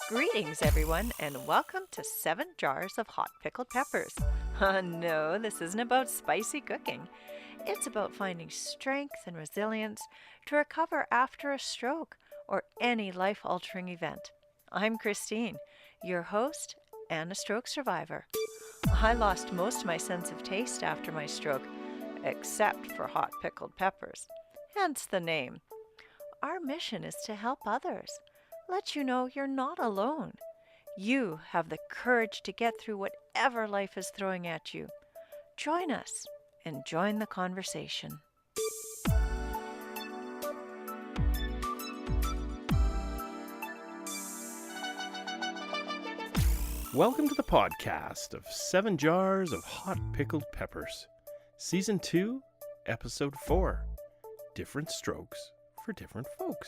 Greetings, everyone, and welcome to 7 Jars of Hot Pickled Peppers. No, this isn't about spicy cooking. It's about finding strength and resilience to recover after a stroke or any life-altering event. I'm Christine, your host and a stroke survivor. I lost most of my sense of taste after my stroke, except for hot pickled peppers, hence the name. Our mission is to help others, let you know you're not alone. You have the courage to get through whatever life is throwing at you. Join us and join the conversation. Welcome to the podcast of 7 Jars of Hot Pickled Peppers, Season 2, Episode 4, Different Strokes for Different Folks.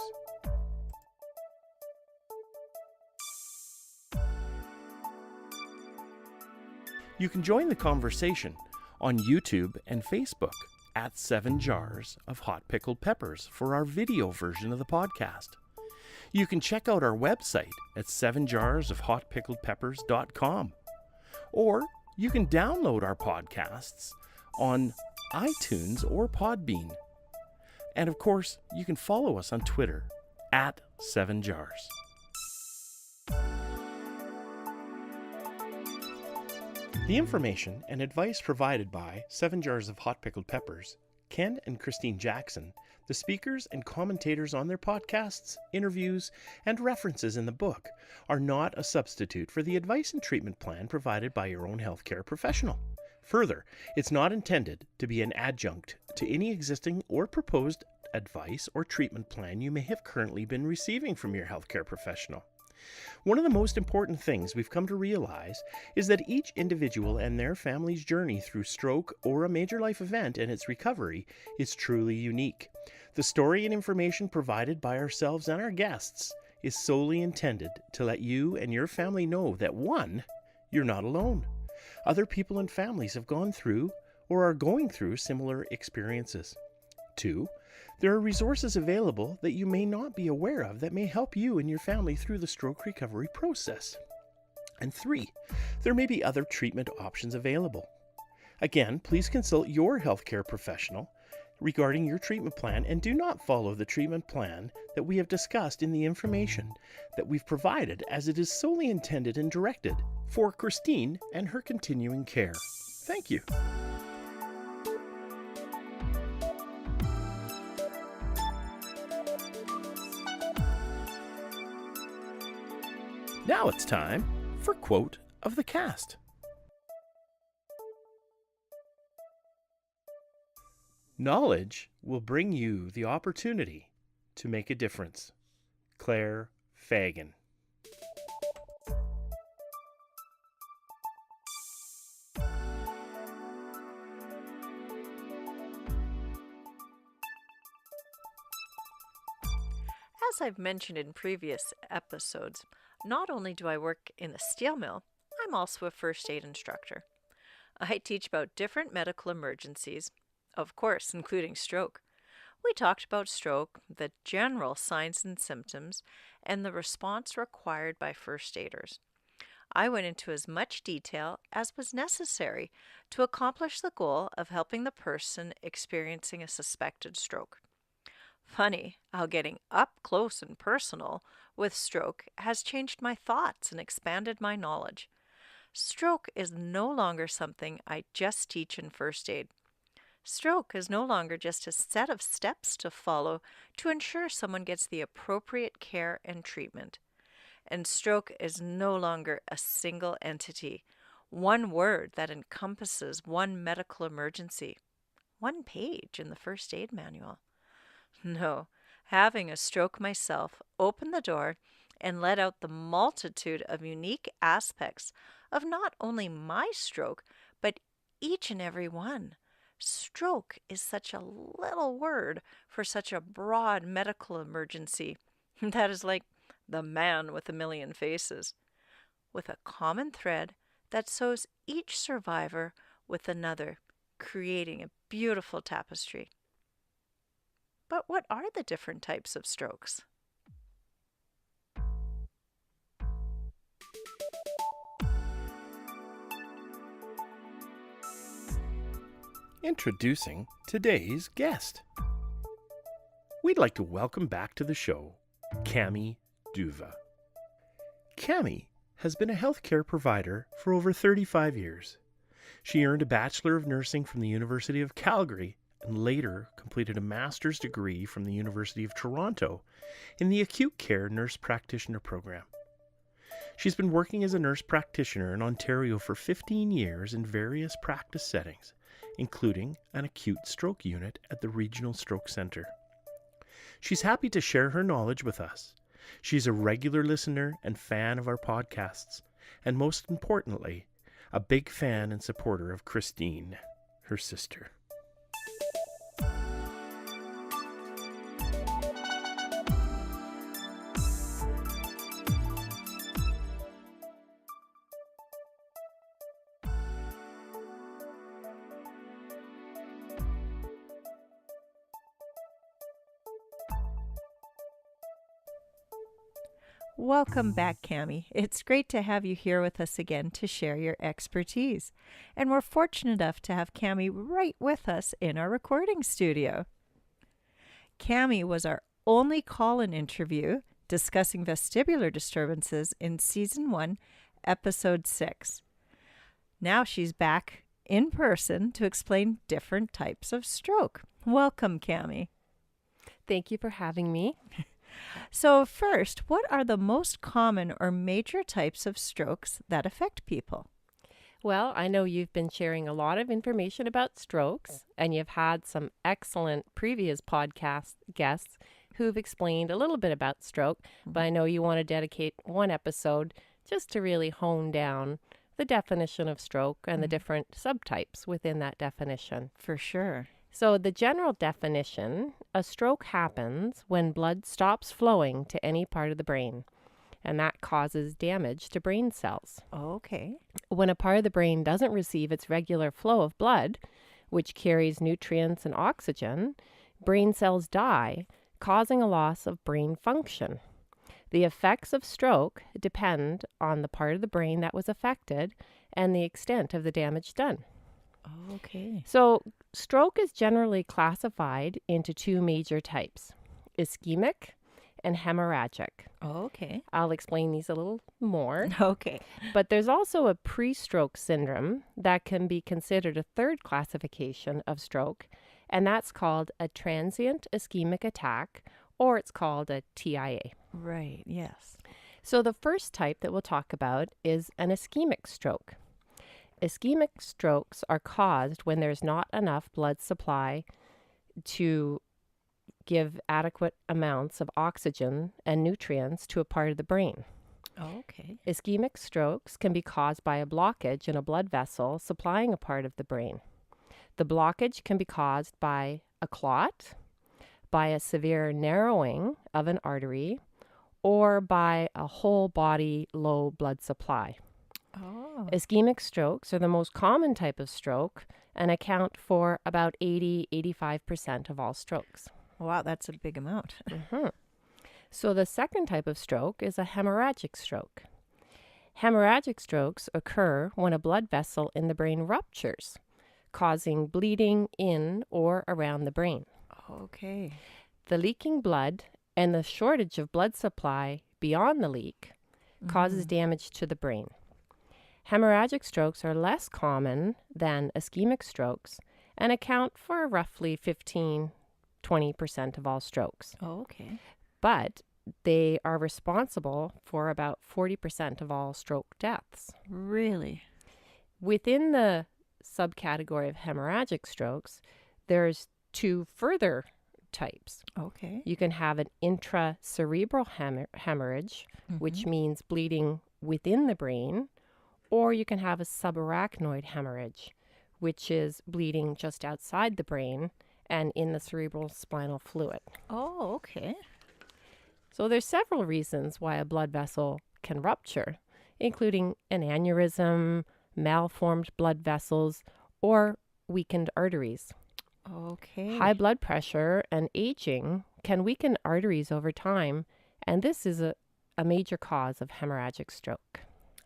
You can join the conversation on YouTube and Facebook at 7 Jars of Hot Pickled Peppers for our video version of the podcast. You can check out our website at 7jarsofhotpickledpeppers.com. Or you can download our podcasts on iTunes or Podbean. And of course, you can follow us on Twitter at 7jars. The information and advice provided by 7 Jars of Hot Pickled Peppers, Ken and Christine Jackson, the speakers and commentators on their podcasts, interviews, and references in the book are not a substitute for the advice and treatment plan provided by your own healthcare professional. Further, it's not intended to be an adjunct to any existing or proposed advice or treatment plan you may have currently been receiving from your healthcare professional. One of the most important things we've come to realize is that each individual and their family's journey through stroke or a major life event and its recovery is truly unique. The story and information provided by ourselves and our guests is solely intended to let you and your family know that 1, you're not alone. Other people and families have gone through or are going through similar experiences. 2, there are resources available that you may not be aware of that may help you and your family through the stroke recovery process. And 3, there may be other treatment options available. Again, please consult your healthcare professional regarding your treatment plan and do not follow the treatment plan that we have discussed in the information that we've provided, as it is solely intended and directed for Christine and her continuing care. Thank you. Now it's time for Quote of the Cast. Knowledge will bring you the opportunity to make a difference. Claire Fagan. As I've mentioned in previous episodes, not only do I work in a steel mill, I'm also a first aid instructor. I teach about different medical emergencies, of course, including stroke. We talked about stroke, the general signs and symptoms, and the response required by first aiders. I went into as much detail as was necessary to accomplish the goal of helping the person experiencing a suspected stroke. Funny how getting up close and personal with stroke has changed my thoughts and expanded my knowledge. Stroke is no longer something I just teach in first aid. Stroke is no longer just a set of steps to follow to ensure someone gets the appropriate care and treatment. And stroke is no longer a single entity, one word that encompasses one medical emergency, one page in the first aid manual. No, having a stroke myself opened the door and let out the multitude of unique aspects of not only my stroke, but each and every one. Stroke is such a little word for such a broad medical emergency that is like the man with a million faces, with a common thread that sews each survivor with another, creating a beautiful tapestry. But what are the different types of strokes? Introducing today's guest. We'd like to welcome back to the show Cami Duva. Cami has been a healthcare provider for over 35 years. She earned a Bachelor of Nursing from the University of Calgary and later completed a master's degree from the University of Toronto in the Acute Care Nurse Practitioner program. She's been working as a nurse practitioner in Ontario for 15 years in various practice settings, including an acute stroke unit at the Regional Stroke Centre. She's happy to share her knowledge with us. She's a regular listener and fan of our podcasts, and most importantly, a big fan and supporter of Christine, her sister. Welcome back, Cami. It's great to have you here with us again to share your expertise. And we're fortunate enough to have Cami right with us in our recording studio. Cami was our only call-in interview discussing vestibular disturbances in Season 1, Episode 6. Now she's back in person to explain different types of stroke. Welcome, Cami. Thank you for having me. So first, what are the most common or major types of strokes that affect people? Well, I know you've been sharing a lot of information about strokes, and you've had some excellent previous podcast guests who've explained a little bit about stroke, but I know you want to dedicate one episode just to really hone down the definition of stroke and the different subtypes within that definition. For sure. So the general definition, a stroke happens when blood stops flowing to any part of the brain, and that causes damage to brain cells. Okay. When a part of the brain doesn't receive its regular flow of blood, which carries nutrients and oxygen, brain cells die, causing a loss of brain function. The effects of stroke depend on the part of the brain that was affected and the extent of the damage done. Okay. So stroke is generally classified into two major types, ischemic and hemorrhagic. Okay. I'll explain these a little more. Okay. But there's also a pre-stroke syndrome that can be considered a third classification of stroke, and that's called a transient ischemic attack, or it's called a TIA. Right, yes. So the first type that we'll talk about is an ischemic stroke. Ischemic strokes are caused when there's not enough blood supply to give adequate amounts of oxygen and nutrients to a part of the brain. Okay. Ischemic strokes can be caused by a blockage in a blood vessel supplying a part of the brain. The blockage can be caused by a clot, by a severe narrowing of an artery, or by a whole body low blood supply. Oh. Ischemic strokes are the most common type of stroke and account for about 80-85% of all strokes. Wow, that's a big amount. So the second type of stroke is a hemorrhagic stroke. Hemorrhagic strokes occur when a blood vessel in the brain ruptures, causing bleeding in or around the brain. Okay. The leaking blood and the shortage of blood supply beyond the leak causes damage to the brain. Hemorrhagic strokes are less common than ischemic strokes and account for roughly 15-20% of all strokes. Oh, okay. But they are responsible for about 40% of all stroke deaths. Really? Within the subcategory of hemorrhagic strokes, there's two further types. Okay. You can have an intracerebral hemorrhage, which means bleeding within the brain, or you can have a subarachnoid hemorrhage, which is bleeding just outside the brain and in the cerebral spinal fluid. Oh, okay. So there's several reasons why a blood vessel can rupture, including an aneurysm, malformed blood vessels, or weakened arteries. Okay. High blood pressure and aging can weaken arteries over time, and this is a major cause of hemorrhagic stroke.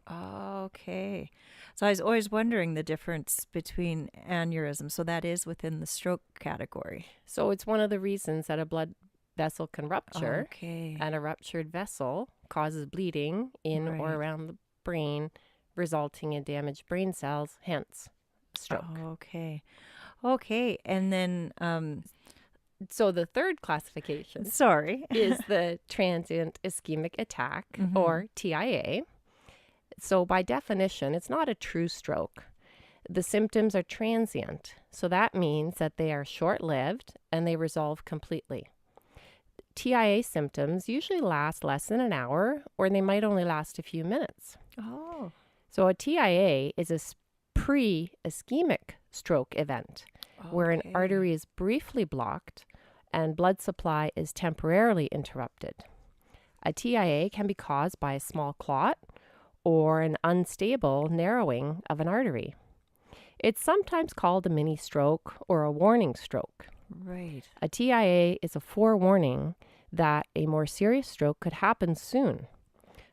Okay. So I was always wondering the difference between aneurysm. So that is within the stroke category. So it's one of the reasons that a blood vessel can rupture, Okay. and a ruptured vessel causes bleeding in or Right. around the brain, resulting in damaged brain cells, hence stroke. Okay. Okay. And then, So the third classification sorry. is the transient ischemic attack, Mhm. or TIA. So by definition, it's not a true stroke. The symptoms are transient. So that means that they are short-lived and they resolve completely. TIA symptoms usually last less than an hour, or they might only last a few minutes. Oh. So a TIA is a pre-ischemic stroke event where an Okay. artery is briefly blocked and blood supply is temporarily interrupted. A TIA can be caused by a small clot or an unstable narrowing of an artery. It's sometimes called a mini stroke or a warning stroke. Right. A TIA is a forewarning that a more serious stroke could happen soon.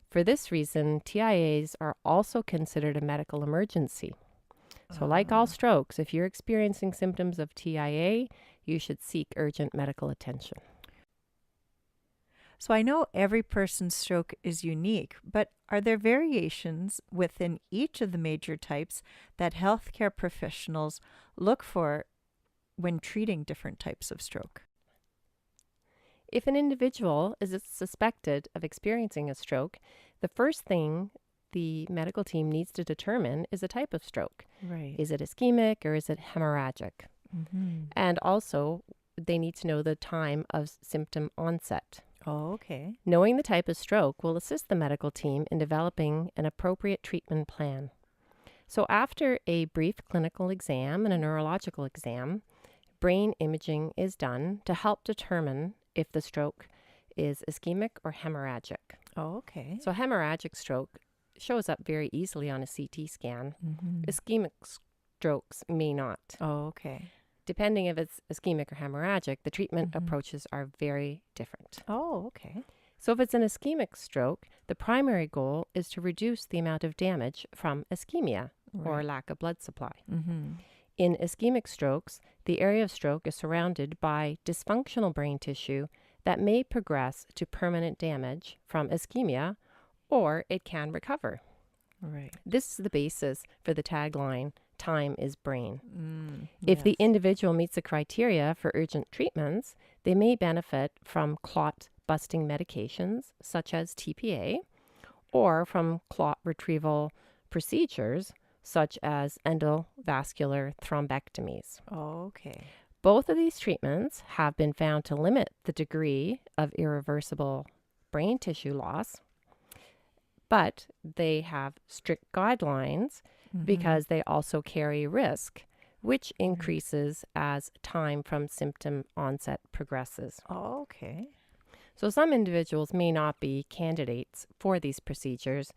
For this reason, TIAs are also considered a medical emergency. So like all strokes, if you're experiencing symptoms of TIA, you should seek urgent medical attention. So I know every person's stroke is unique, but are there variations within each of the major types that healthcare professionals look for when treating different types of stroke? If an individual is suspected of experiencing a stroke, the first thing the medical team needs to determine is the type of stroke. Right. Is it ischemic or is it hemorrhagic? Mm-hmm. And also, they need to know the time of symptom onset. Oh, okay. Knowing the type of stroke will assist the medical team in developing an appropriate treatment plan. So after a brief clinical exam and a neurological exam, brain imaging is done to help determine if the stroke is ischemic or hemorrhagic. Oh, okay. So hemorrhagic stroke shows up very easily on a CT scan. Mm-hmm. Ischemic strokes may not. Oh, okay. Depending if it's ischemic or hemorrhagic, the treatment Mhm. approaches are very different. Oh, okay. So if it's an ischemic stroke, the primary goal is to reduce the amount of damage from ischemia or Right. lack of blood supply. Mm-hmm. In ischemic strokes, the area of stroke is surrounded by dysfunctional brain tissue that may progress to permanent damage from ischemia, or it can recover. Right. This is the basis for the tagline, "Time is brain." Mm, If the yes. individual meets the criteria for urgent treatments, they may benefit from clot-busting medications, such as TPA, or from clot retrieval procedures, such as endovascular thrombectomies. Oh, okay. Both of these treatments have been found to limit the degree of irreversible brain tissue loss, but they have strict guidelines Mhm. because they also carry risk, which increases as time from symptom onset progresses. Oh, okay. So some individuals may not be candidates for these procedures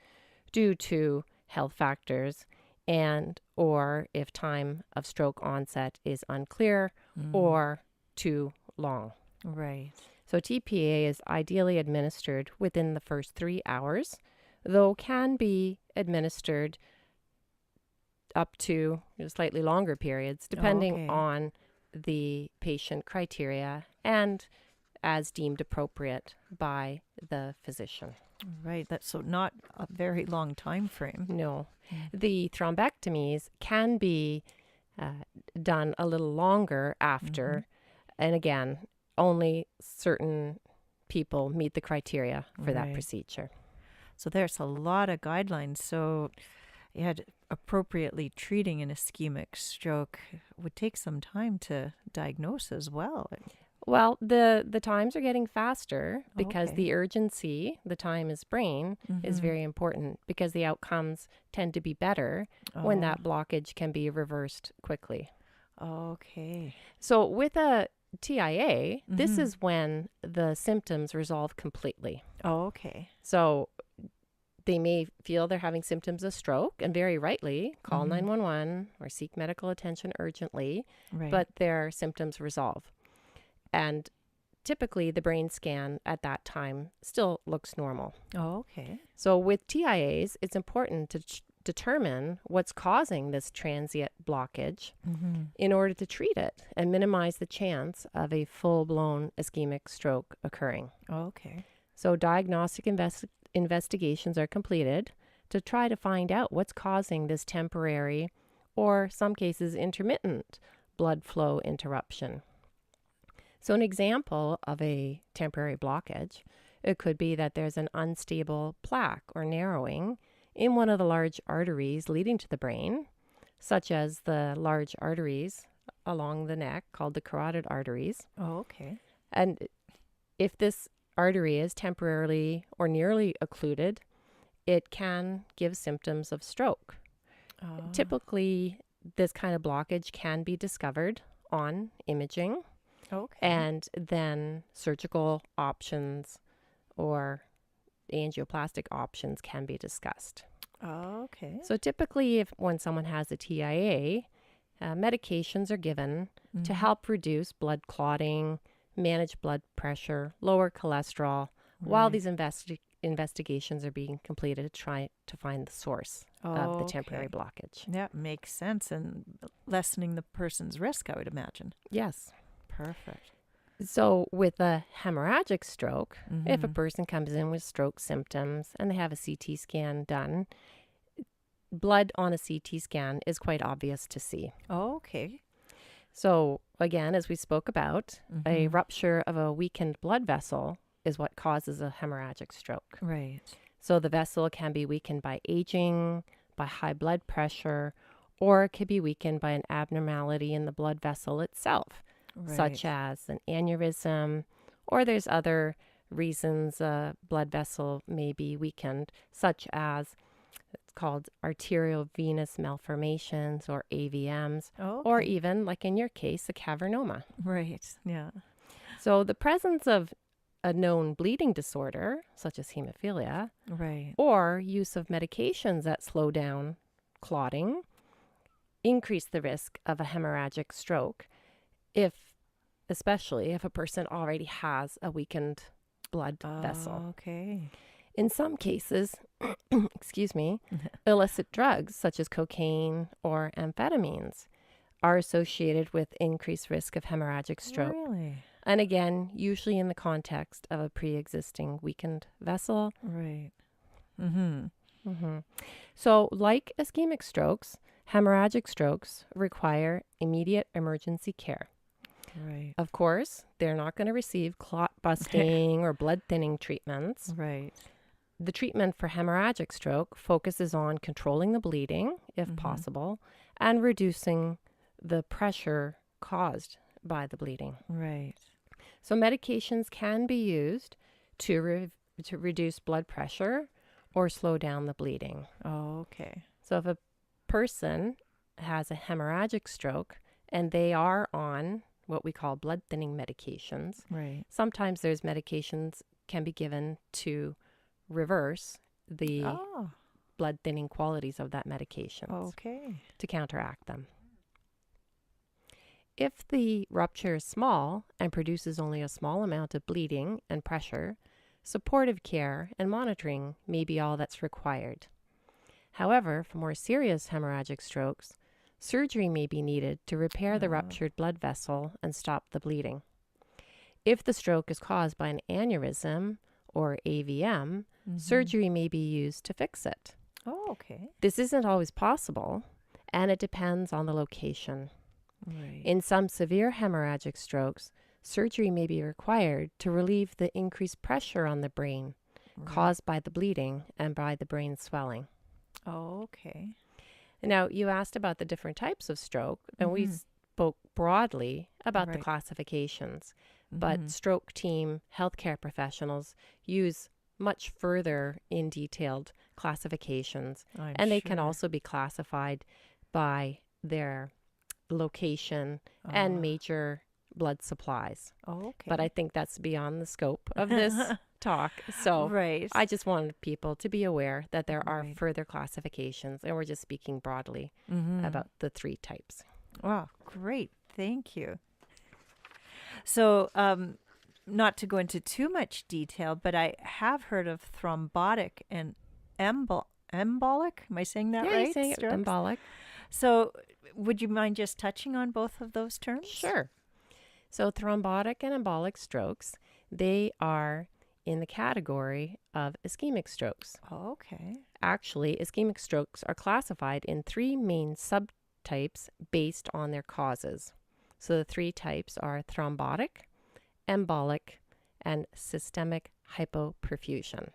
due to health factors and or if time of stroke onset is unclear or too long. Right. So TPA is ideally administered within the first 3 hours, though can be administered up to slightly longer periods, depending Okay. on the patient criteria and as deemed appropriate by the physician. Right. That's so not a very long time frame. No, the thrombectomies can be done a little longer after, and again, only certain people meet the criteria for that Right. procedure. So there's a lot of guidelines. So yeah, appropriately treating an ischemic stroke would take some time to diagnose as well. Well, the times are getting faster because Okay. the urgency, the time is brain, is Mhm. very important because the outcomes tend to be better when that blockage can be reversed quickly. Okay. So with a TIA, this Mhm. is when the symptoms resolve completely. Oh, okay. So they may feel they're having symptoms of stroke and very rightly call Mhm. 911 or seek medical attention urgently, Right. but their symptoms resolve. And typically the brain scan at that time still looks normal. Oh, okay. So with TIAs, it's important to determine what's causing this transient blockage in order to treat it and minimize the chance of a full-blown ischemic stroke occurring. Okay. So diagnostic investigations are completed to try to find out what's causing this temporary, or some cases intermittent, blood flow interruption. So an example of a temporary blockage, it could be that there's an unstable plaque or narrowing in one of the large arteries leading to the brain, such as the large arteries along the neck called the carotid arteries. Oh, okay. And if this artery is temporarily or nearly occluded, it can give symptoms of stroke. Typically, this kind of blockage can be discovered on imaging, and then surgical options or angioplastic options can be discussed. Okay. So typically, when someone has a TIA, medications are given to help reduce blood clotting, manage blood pressure, lower cholesterol, while these investigations are being completed to try to find the source of the temporary blockage. That makes sense, and lessening the person's risk, I would imagine. Yes. Perfect. So with a hemorrhagic stroke, if a person comes in with stroke symptoms and they have a CT scan done, blood on a CT scan is quite obvious to see. Oh, okay. So again, as we spoke about, a rupture of a weakened blood vessel is what causes a hemorrhagic stroke. Right. So the vessel can be weakened by aging, by high blood pressure, or it could be weakened by an abnormality in the blood vessel itself, such as an aneurysm, or there's other reasons a blood vessel may be weakened, such as it's called arterial venous malformations or AVMs, or even, like in your case, a cavernoma. Right. Yeah. So the presence of a known bleeding disorder, such as hemophilia, or use of medications that slow down clotting, increase the risk of a hemorrhagic stroke, especially if a person already has a weakened blood vessel. Okay. In some cases, excuse me, illicit drugs such as cocaine or amphetamines are associated with increased risk of hemorrhagic stroke. Really? And again, usually in the context of a pre-existing weakened vessel. Right. So like ischemic strokes, hemorrhagic strokes require immediate emergency care. Right. Of course, they're not going to receive clot busting or blood thinning treatments. Right. The treatment for hemorrhagic stroke focuses on controlling the bleeding, if possible, and reducing the pressure caused by the bleeding. Right. So medications can be used to reduce blood pressure or slow down the bleeding. Okay. So if a person has a hemorrhagic stroke and they are on what we call blood thinning medications, sometimes there's medications can be given to reverse the blood thinning qualities of that medication to counteract them. If the rupture is small and produces only a small amount of bleeding and pressure, supportive care and monitoring may be all that's required. However, for more serious hemorrhagic strokes, surgery may be needed to repair the ruptured blood vessel and stop the bleeding. If the stroke is caused by an aneurysm or AVM, surgery may be used to fix it. Oh, okay. This isn't always possible, and it depends on the location. Right. In some severe hemorrhagic strokes, surgery may be required to relieve the increased pressure on the brain caused by the bleeding and by the brain swelling. Oh, okay. Now, you asked about the different types of stroke, and we spoke broadly about the classifications, but stroke team healthcare professionals use much further in detailed classifications, and they can also be classified by their location and major blood supplies. But I think that's beyond the scope of this talk. So I just wanted people to be aware that there are further classifications, and we're just speaking broadly about the three types. Wow, great. Thank you. So not to go into too much detail, but I have heard of thrombotic and embolic. Am I saying that Yeah, right? you're saying it Strokes? embolic. So, would you mind just touching on both of those terms? Sure. So thrombotic and embolic strokes, they are in the category of ischemic strokes. Oh, okay. Actually, ischemic strokes are classified in 3 main subtypes based on their causes. So the 3 types are thrombotic, embolic, and systemic hypoperfusion.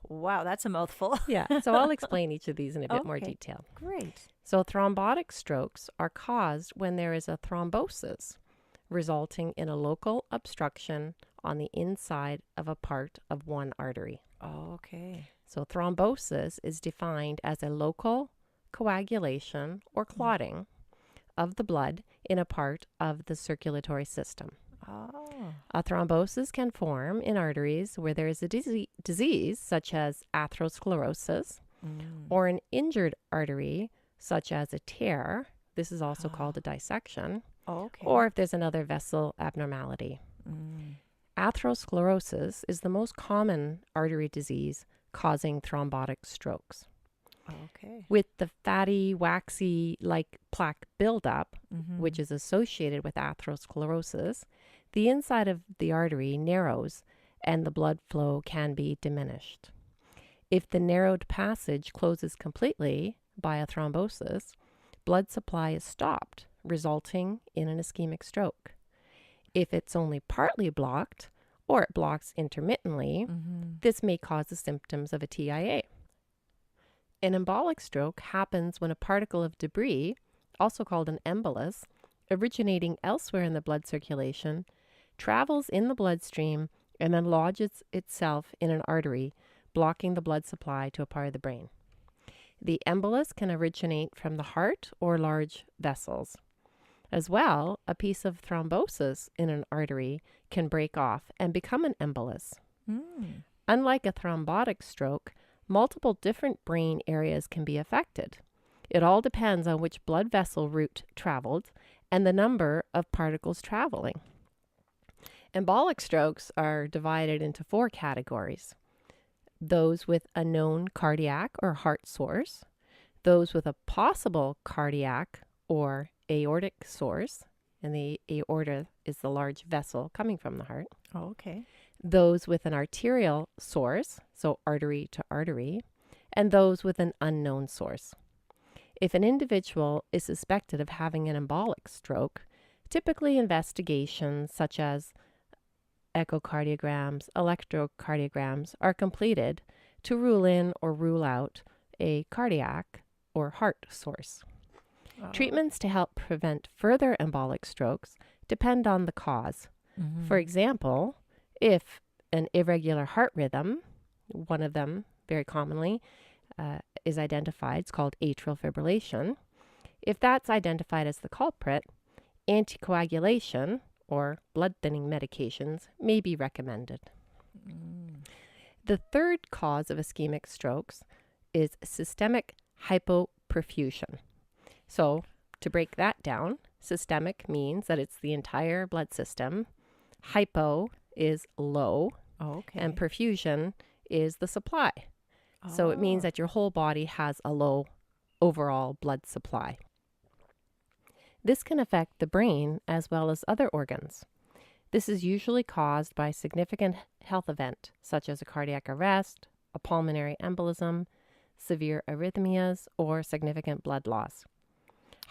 Wow, that's a mouthful. Yeah, so I'll explain each of these in a bit more Okay. detail. Great. So thrombotic strokes are caused when there is a thrombosis, resulting in a local obstruction on the inside of a part of one artery. Oh, okay. So thrombosis is defined as a local coagulation or clotting of the blood in a part of the circulatory system. Oh. A thrombosis can form in arteries where there is a disease such as atherosclerosis or an injured artery such as a tear. This is also called a dissection. Okay. Or if there's another vessel abnormality. Atherosclerosis is the most common artery disease causing thrombotic strokes. Okay. With the fatty, waxy-like plaque buildup, which is associated with atherosclerosis, the inside of the artery narrows and the blood flow can be diminished. If the narrowed passage closes completely by a thrombosis, blood supply is stopped, resulting in an ischemic stroke. If it's only partly blocked, or it blocks intermittently, this may cause the symptoms of a TIA. An embolic stroke happens when a particle of debris, also called an embolus, originating elsewhere in the blood circulation, travels in the bloodstream and then lodges itself in an artery, blocking the blood supply to a part of the brain. The embolus can originate from the heart or large vessels. As well, a piece of thrombosis in an artery can break off and become an embolus. Unlike a thrombotic stroke, multiple different brain areas can be affected. It all depends on which blood vessel route traveled and the number of particles traveling. Embolic strokes are divided into 4 categories. Those with a known cardiac or heart source, those with a possible cardiac or aortic source, and the aorta is the large vessel coming from the heart. Oh, okay. Those with an arterial source, so artery to artery, and those with an unknown source. If an individual is suspected of having an embolic stroke, typically investigations such as echocardiograms, electrocardiograms are completed to rule in or rule out a cardiac or heart source. Treatments to help prevent further embolic strokes depend on the cause. For example, if an irregular heart rhythm, one of them very commonly is identified, it's called atrial fibrillation. If that's identified as the culprit, anticoagulation or blood thinning medications may be recommended. The third cause of ischemic strokes is systemic hypoperfusion. So, to break that down, systemic means that it's the entire blood system. Hypo is low, Okay. and perfusion is the supply. So it means that your whole body has a low overall blood supply. This can affect the brain as well as other organs. This is usually caused by a significant health event, such as a cardiac arrest, a pulmonary embolism, severe arrhythmias, or significant blood loss.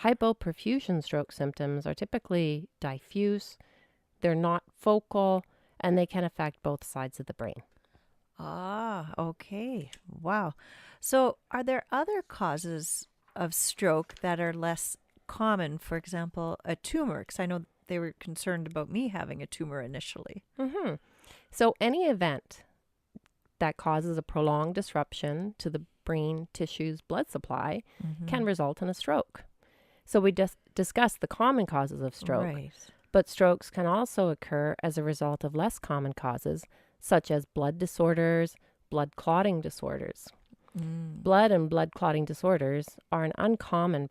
Hypoperfusion stroke symptoms are typically diffuse, they're not focal, and they can affect both sides of the brain. Okay. Wow. So, are there other causes of stroke that are less common? For example, a tumor, because I know they were concerned about me having a tumor initially. So any event that causes a prolonged disruption to the brain tissue's blood supply can result in a stroke. So we just discussed the common causes of stroke, Right. but strokes can also occur as a result of less common causes, such as blood disorders, blood clotting disorders. Blood and blood clotting disorders are an uncommon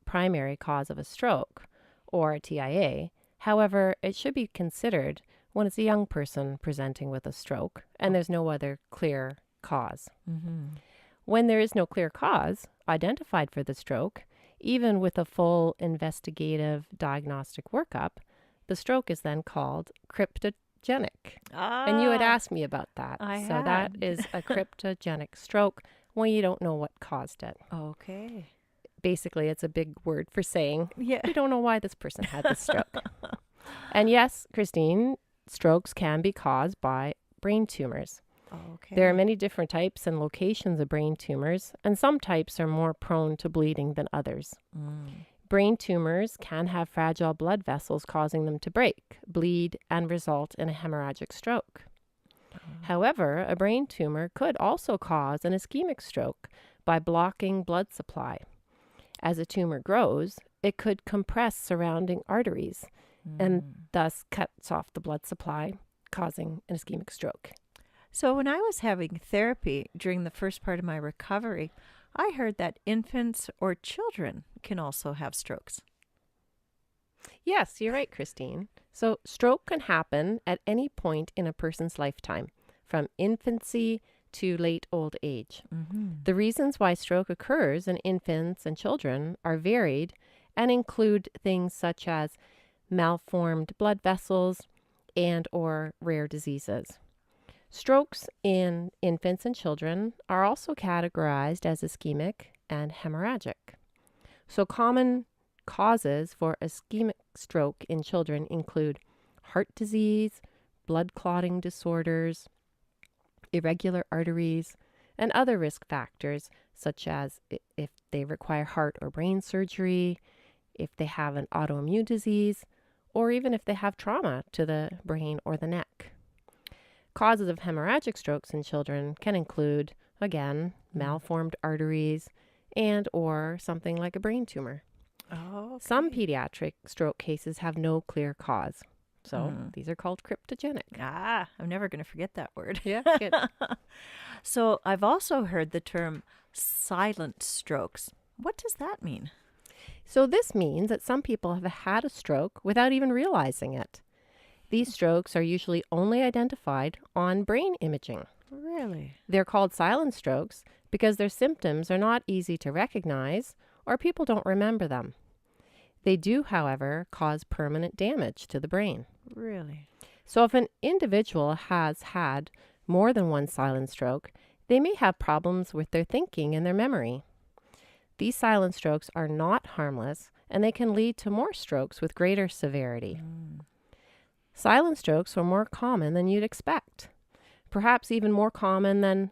primary cause of a stroke, or a TIA. However, it should be considered when it's a young person presenting with a stroke and there's no other clear cause. When there is no clear cause identified for the stroke, even with a full investigative diagnostic workup, the stroke is then called cryptogenic. And you had asked me about that. So that is a cryptogenic stroke when you don't know what caused it. Okay. Basically, it's a big word for saying, Yeah. we don't know why this person had this stroke. And yes, Christine, strokes can be caused by brain tumors. Okay. There are many different types and locations of brain tumors, and some types are more prone to bleeding than others. Brain tumors can have fragile blood vessels causing them to break, bleed, and result in a hemorrhagic stroke. However, a brain tumor could also cause an ischemic stroke by blocking blood supply. As a tumor grows, it could compress surrounding arteries and thus cuts off the blood supply, causing an ischemic stroke. So when I was having therapy during the first part of my recovery, I heard that infants or children can also have strokes. Yes, you're right, Christine. So stroke can happen at any point in a person's lifetime, from infancy to late old age. The reasons why stroke occurs in infants and children are varied and include things such as malformed blood vessels and or rare diseases. Strokes in infants and children are also categorized as ischemic and hemorrhagic. So common causes for ischemic stroke in children include heart disease, blood clotting disorders, irregular arteries, and other risk factors such as if they require heart or brain surgery, if they have an autoimmune disease, or even if they have trauma to the brain or the neck. Causes of hemorrhagic strokes in children can include, again, malformed arteries and or something like a brain tumor. Oh, okay. Some pediatric stroke cases have no clear cause. So these are called cryptogenic. I'm never going to forget that word. Yeah, good. So I've also heard the term silent strokes. What does that mean? So this means that some people have had a stroke without even realizing it. These strokes are usually only identified on brain imaging. Really? They're called silent strokes because their symptoms are not easy to recognize or people don't remember them. They do, however, cause permanent damage to the brain. Really? So if an individual has had more than one silent stroke, they may have problems with their thinking and their memory. These silent strokes are not harmless, and they can lead to more strokes with greater severity. Silent strokes are more common than you'd expect, perhaps even more common than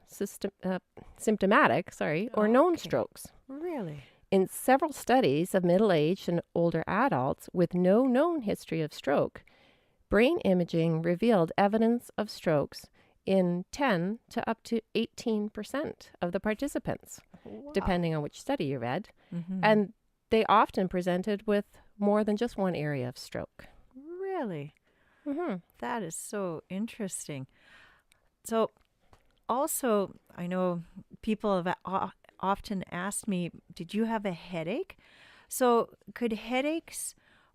symptomatic or known strokes. Really? In several studies of middle-aged and older adults with no known history of stroke, brain imaging revealed evidence of strokes in 10 to up to 18% of the participants, depending on which study you read. And they often presented with more than just one area of stroke. Really? That is so interesting. So also, I know people have often asked me, did you have a headache? So could headaches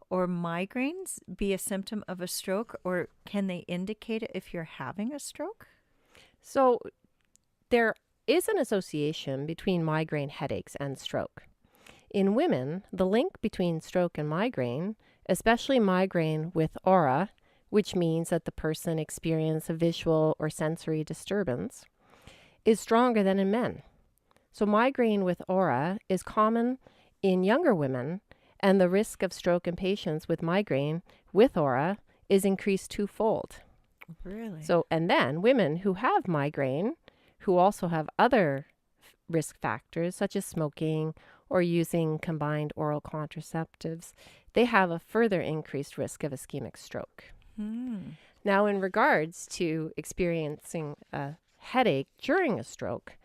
or migraines be a symptom of a stroke, or can they indicate it if you're having a stroke? So there is an association between migraine headaches and stroke. In women, the link between stroke and migraine, especially migraine with aura, which means that the person experienced a visual or sensory disturbance, is stronger than in men. So migraine with aura is common in younger women, and the risk of stroke in patients with migraine with aura is increased twofold. Really? So, and then women who have migraine, who also have other risk factors such as smoking or using combined oral contraceptives, they have a further increased risk of ischemic stroke. Now, in regards to experiencing a headache during a stroke,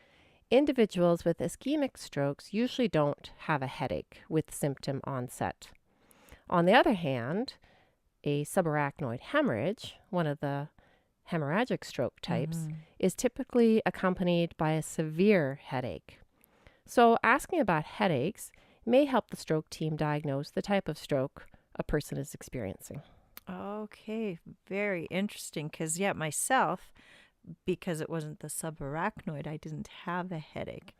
individuals with ischemic strokes usually don't have a headache with symptom onset. On the other hand, a subarachnoid hemorrhage, one of the hemorrhagic stroke types, is typically accompanied by a severe headache. So asking about headaches may help the stroke team diagnose the type of stroke a person is experiencing. Okay, very interesting. Because, yeah, myself, because it wasn't the subarachnoid, I didn't have a headache.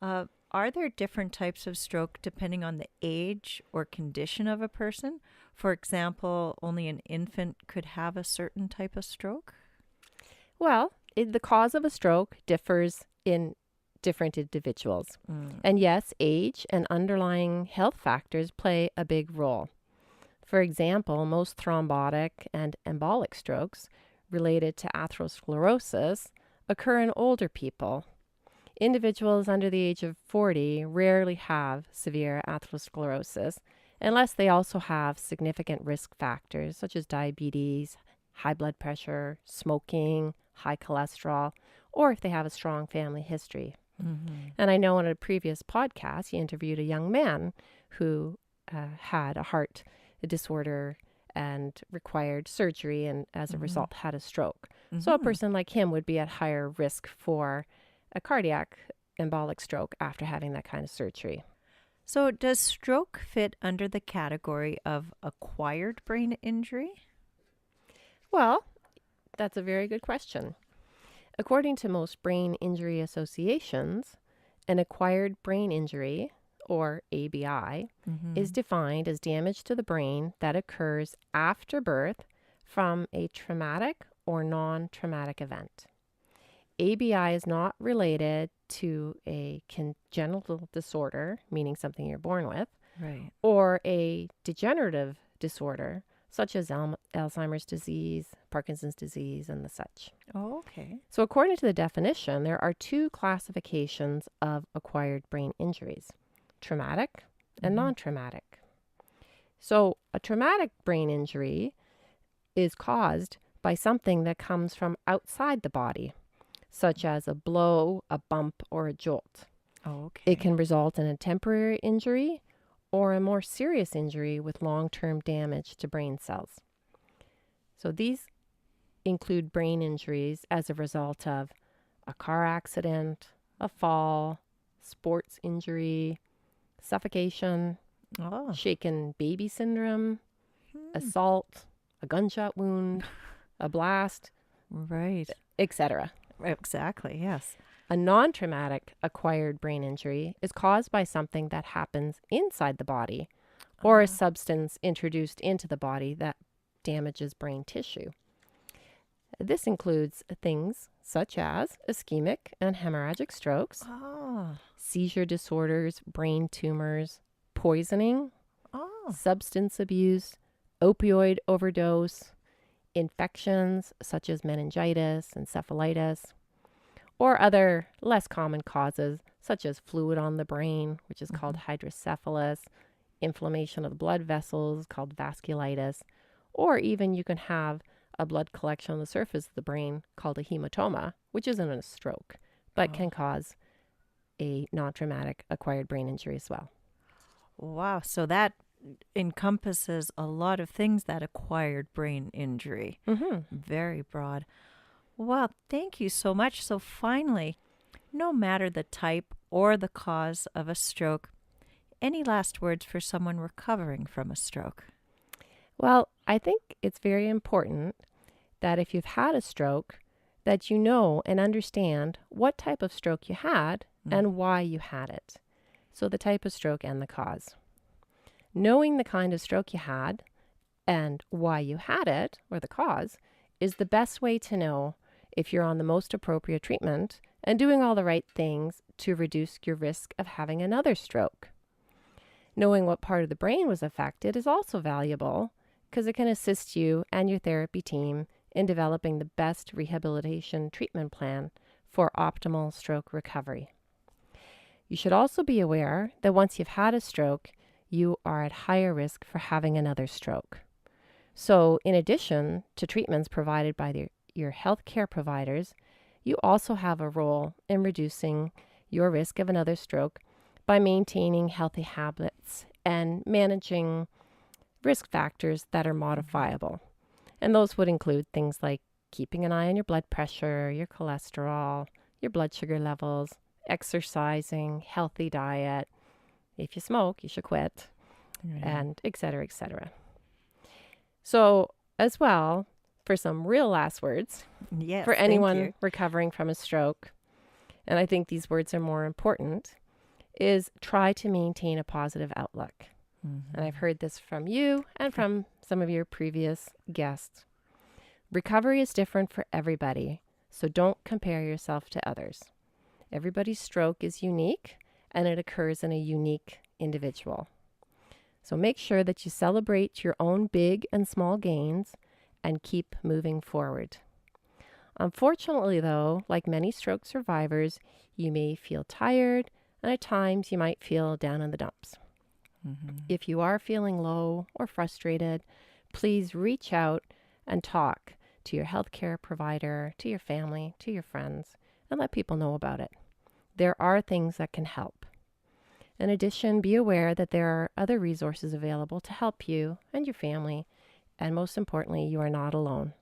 Are there different types of stroke depending on the age or condition of a person? For example, only an infant could have a certain type of stroke? Well, the cause of a stroke differs in different individuals. And yes, age and underlying health factors play a big role. For example, most thrombotic and embolic strokes related to atherosclerosis occur in older people. Individuals under the age of 40 rarely have severe atherosclerosis unless they also have significant risk factors such as diabetes, high blood pressure, smoking, high cholesterol, or if they have a strong family history. And I know in a previous podcast, you interviewed a young man who had a heart disorder and required surgery and as a result had a stroke. So a person like him would be at higher risk for a cardiac embolic stroke after having that kind of surgery. So, does stroke fit under the category of acquired brain injury? Well, that's a very good question. According to most brain injury associations, an acquired brain injury, or ABI, is defined as damage to the brain that occurs after birth from a traumatic or non-traumatic event. ABI is not related to a congenital disorder, meaning something you're born with, Right. or a degenerative disorder, such as Alzheimer's disease, Parkinson's disease, and the such. Oh, okay. So according to the definition, there are two classifications of acquired brain injuries, traumatic and non-traumatic. So a traumatic brain injury is caused by something that comes from outside the body, such as a blow, a bump, or a jolt. Oh, okay. It can result in a temporary injury or a more serious injury with long-term damage to brain cells. So these include brain injuries as a result of a car accident, a fall, sports injury, suffocation, shaken baby syndrome, assault, a gunshot wound, a blast, Right. etc. Exactly, yes. A non-traumatic acquired brain injury is caused by something that happens inside the body or a substance introduced into the body that damages brain tissue. This includes things such as ischemic and hemorrhagic strokes, seizure disorders, brain tumors, poisoning, substance abuse, opioid overdose, infections such as meningitis, encephalitis, or other less common causes such as fluid on the brain, which is called hydrocephalus, inflammation of the blood vessels called vasculitis, or even you can have a blood collection on the surface of the brain called a hematoma, which isn't a stroke, but can cause a non-traumatic acquired brain injury as well. Wow. So that encompasses a lot of things, that acquired brain injury. Very broad. Well, thank you so much. So finally, no matter the type or the cause of a stroke, any last words for someone recovering from a stroke? Well, I think it's very important that if you've had a stroke, that you know and understand what type of stroke you had and why you had it. So the type of stroke and the cause. Knowing the kind of stroke you had and why you had it, or the cause, is the best way to know if you're on the most appropriate treatment and doing all the right things to reduce your risk of having another stroke. Knowing what part of the brain was affected is also valuable because it can assist you and your therapy team in developing the best rehabilitation treatment plan for optimal stroke recovery. You should also be aware that once you've had a stroke, you are at higher risk for having another stroke. So in addition to treatments provided by your healthcare providers, you also have a role in reducing your risk of another stroke by maintaining healthy habits and managing risk factors that are modifiable. And those would include things like keeping an eye on your blood pressure, your cholesterol, your blood sugar levels, exercising, healthy diet. If you smoke, you should quit, and et cetera, et cetera. So, as well, for some real last words, Yes, for thank anyone you. recovering from a stroke, and I think these words are more important, is try to maintain a positive outlook. And I've heard this from you and from some of your previous guests. Recovery is different for everybody, so don't compare yourself to others. Everybody's stroke is unique and it occurs in a unique individual. So make sure that you celebrate your own big and small gains and keep moving forward. Unfortunately, though, like many stroke survivors, you may feel tired and at times you might feel down in the dumps. If you are feeling low or frustrated, please reach out and talk to your healthcare provider, to your family, to your friends, and let people know about it. There are things that can help. In addition, be aware that there are other resources available to help you and your family, and most importantly, you are not alone.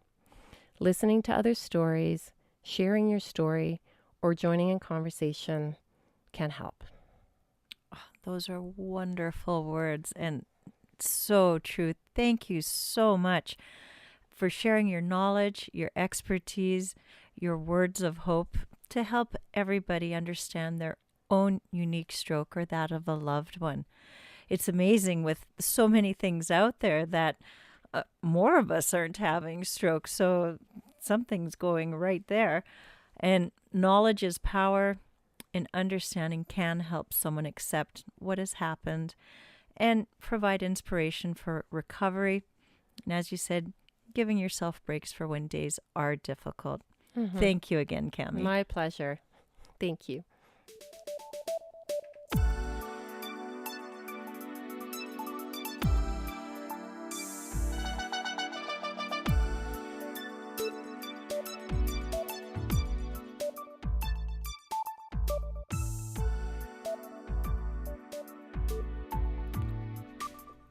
Listening to other stories, sharing your story, or joining in conversation can help. Those are wonderful words and so true. Thank you so much for sharing your knowledge, your expertise, your words of hope to help everybody understand their own unique stroke or that of a loved one. It's amazing with so many things out there that more of us aren't having strokes, so something's going right there. And knowledge is power, and understanding can help someone accept what has happened and provide inspiration for recovery. And as you said, giving yourself breaks for when days are difficult. Thank you again, Cami. My pleasure. Thank you.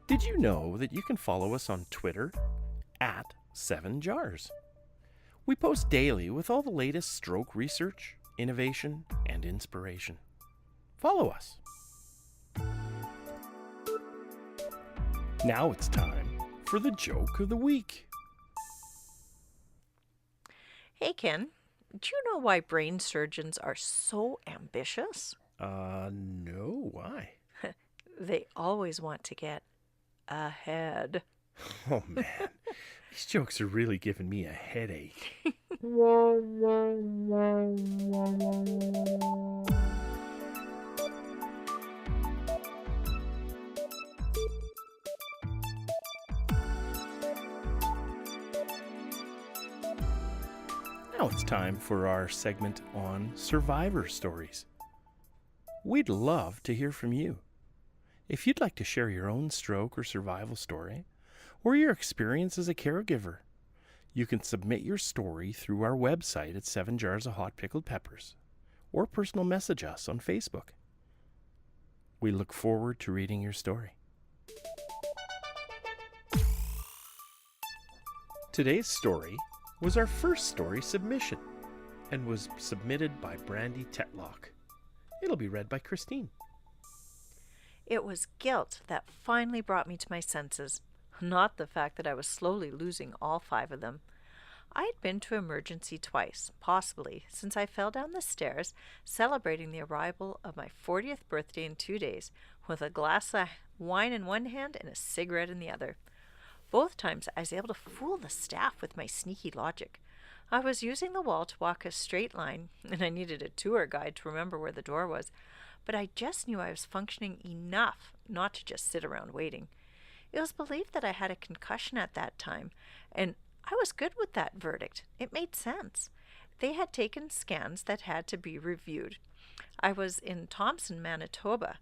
Did you know that you can follow us on Twitter at 7Jars? We post daily with all the latest stroke research, innovation, and inspiration. Follow us. Now it's time for the joke of the week. Hey, Ken, do you know why brain surgeons are so ambitious? No, why? They always want to get ahead. Oh man, these jokes are really giving me a headache. Now it's time for our segment on survivor stories. We'd love to hear from you. If you'd like to share your own stroke or survival story, or your experience as a caregiver, you can submit your story through our website at 7 Jars of Hot Pickled Peppers, or personal message us on Facebook. We look forward to reading your story. Today's story was our first story submission and was submitted by Brandy Tetlock. It'll be read by Christine. It was guilt that finally brought me to my senses, not the fact that I was slowly losing all 5 of them. I had been to emergency twice, possibly, since I fell down the stairs celebrating the arrival of my 40th birthday in 2 days, with a glass of wine in one hand and a cigarette in the other. Both times I was able to fool the staff with my sneaky logic. I was using the wall to walk a straight line, and I needed a tour guide to remember where the door was, but I just knew I was functioning enough not to just sit around waiting. It was believed that I had a concussion at that time, and I was good with that verdict. It made sense. They had taken scans that had to be reviewed. I was in Thompson, Manitoba.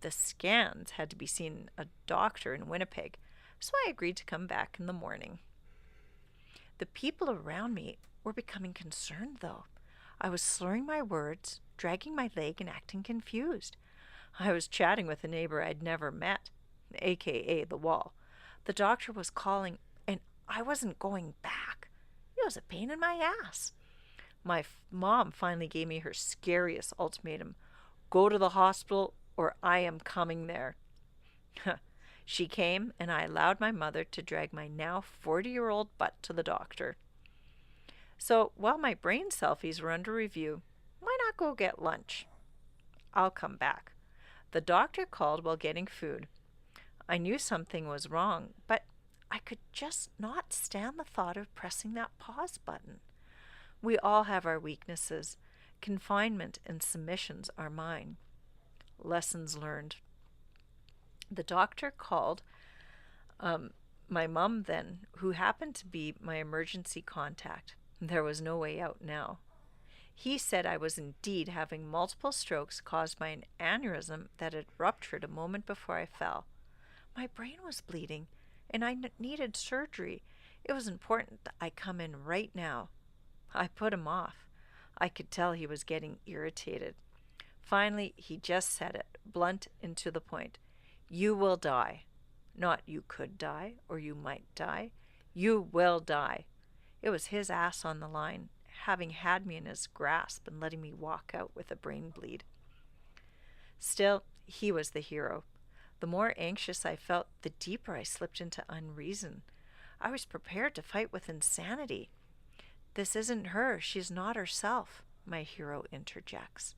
The scans had to be seen a doctor in Winnipeg, so I agreed to come back in the morning. The people around me were becoming concerned, though. I was slurring my words, dragging my leg, and acting confused. I was chatting with a neighbor I'd never met, a.k.a. the wall. The doctor was calling, and I wasn't going back. It was a pain in my ass. My mom finally gave me her scariest ultimatum: go to the hospital or I am coming there. She came, and I allowed my mother to drag my now 40-year-old butt to the doctor. So while my brain selfies were under review, why not go get lunch? I'll come back. The doctor called while getting food. I knew something was wrong, but I could just not stand the thought of pressing that pause button. We all have our weaknesses. Confinement and submissions are mine. Lessons learned. The doctor called my mom then, who happened to be my emergency contact. There was no way out now. He said I was indeed having multiple strokes caused by an aneurysm that had ruptured a moment before I fell. My brain was bleeding, and I needed surgery. It was important that I come in right now. I put him off. I could tell he was getting irritated. Finally, he just said it, blunt and to the point. You will die. Not you could die, or you might die. You will die. It was his ass on the line, having had me in his grasp and letting me walk out with a brain bleed. Still, he was the hero. The more anxious I felt, the deeper I slipped into unreason. I was prepared to fight with insanity. This isn't her. She's not herself, my hero interjects.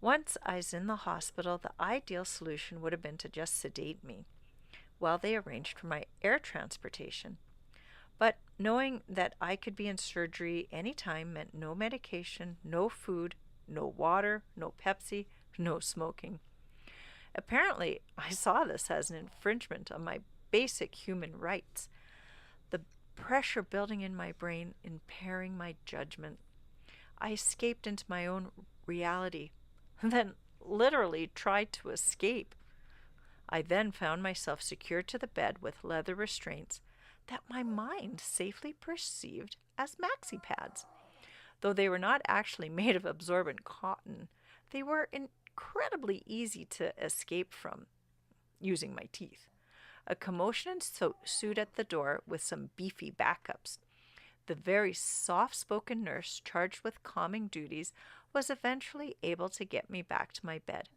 Once I was in the hospital, the ideal solution would have been to just sedate me while they arranged for my air transportation. But knowing that I could be in surgery any time meant no medication, no food, no water, no Pepsi, no smoking. Apparently, I saw this as an infringement on my basic human rights. The pressure building in my brain, impairing my judgment. I escaped into my own reality, then literally tried to escape. I then found myself secured to the bed with leather restraints that my mind safely perceived as maxi pads. Though they were not actually made of absorbent cotton, they were incredibly easy to escape from, using my teeth. A commotion ensued at the door with some beefy backups. The very soft-spoken nurse charged with calming duties was eventually able to get me back to my bed.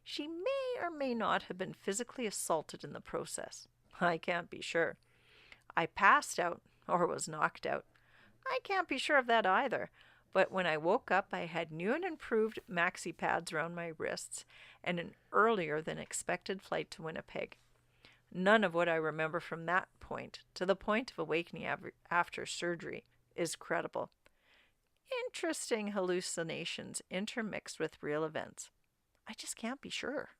She may or may not have been physically assaulted in the process. I can't be sure. I passed out, or was knocked out. I can't be sure of that either. But when I woke up, I had new and improved maxi pads around my wrists and an earlier than expected flight to Winnipeg. None of what I remember from that point to the point of awakening after surgery is credible. Interesting hallucinations intermixed with real events. I just can't be sure.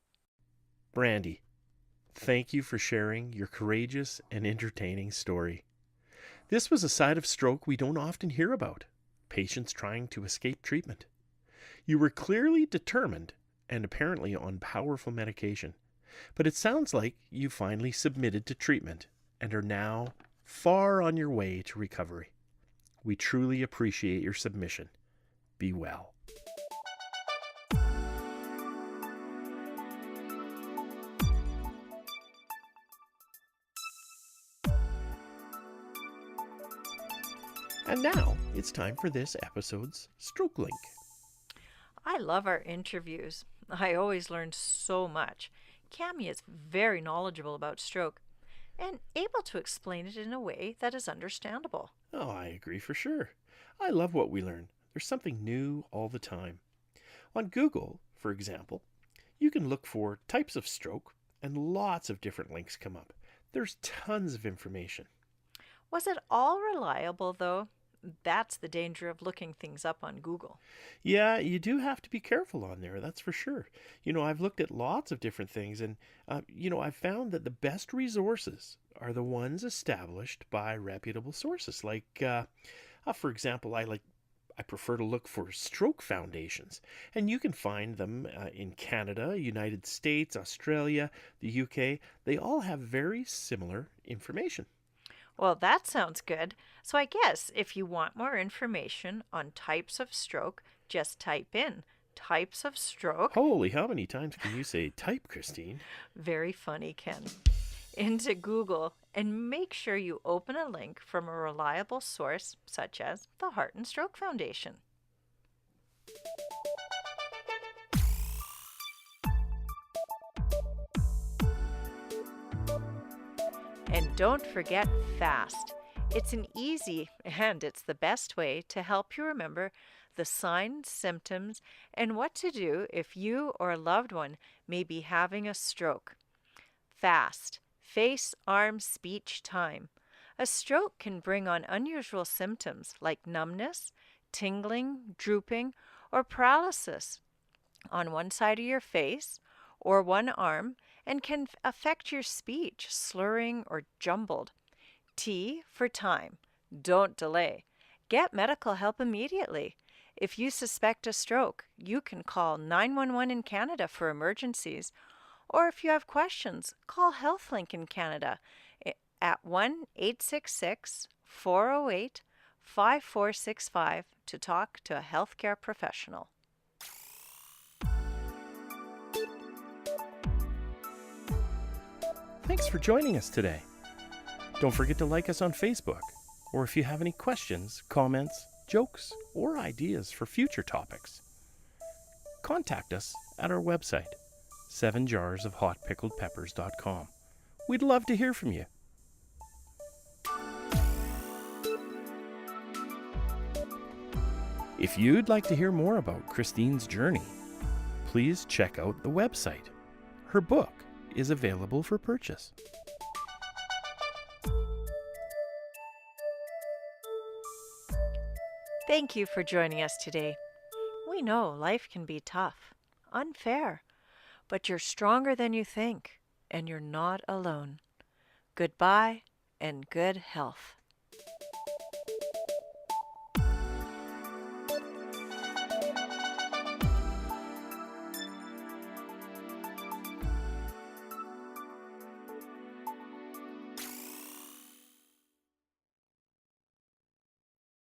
Brandy, thank you for sharing your courageous and entertaining story. This was a side of stroke we don't often hear about. Patients trying to escape treatment. You were clearly determined and apparently on powerful medication, but it sounds like you finally submitted to treatment and are now far on your way to recovery. We truly appreciate your submission. Be well. And now it's time for this episode's Stroke Link. I love our interviews. I always learn so much. Cami is very knowledgeable about stroke and able to explain it in a way that is understandable. Oh, I agree for sure. I love what we learn. There's something new all the time. On Google, for example, you can look for types of stroke and lots of different links come up. There's tons of information. Was it all reliable, though? That's the danger of looking things up on Google. Yeah, you do have to be careful on there, that's for sure. I've looked at lots of different things, and, I've found that the best resources are the ones established by reputable sources. Like, for example, I prefer to look for stroke foundations, and you can find them in Canada, United States, Australia, the UK. They all have very similar information. Well, that sounds good. So I guess if you want more information on types of stroke, just type in types of stroke. Holy, how many times can you say type, Christine? Very funny, Ken. Into Google and make sure you open a link from a reliable source such as the Heart and Stroke Foundation. don't forget FAST. It's an easy and it's the best way to help you remember the signs, symptoms, and what to do if you or a loved one may be having a stroke. FAST, face, arm, speech, time. A stroke can bring on unusual symptoms like numbness, tingling, drooping, or paralysis on one side of your face or one arm, and can affect your speech, slurring or jumbled. T for time. Don't delay. Get medical help immediately. If you suspect a stroke, you can call 911 in Canada for emergencies, or if you have questions, call HealthLink in Canada at 1-866-408-5465 to talk to a healthcare professional. Thanks for joining us today. Don't forget to like us on Facebook, or if you have any questions, comments, jokes, or ideas for future topics, contact us at our website, 7jarsofhotpickledpeppers.com. We'd love to hear from you. If you'd like to hear more about Christine's journey, please check out the website. Her book is available for purchase. Thank you for joining us today. We know life can be tough, unfair, but you're stronger than you think, and you're not alone. Goodbye and good health.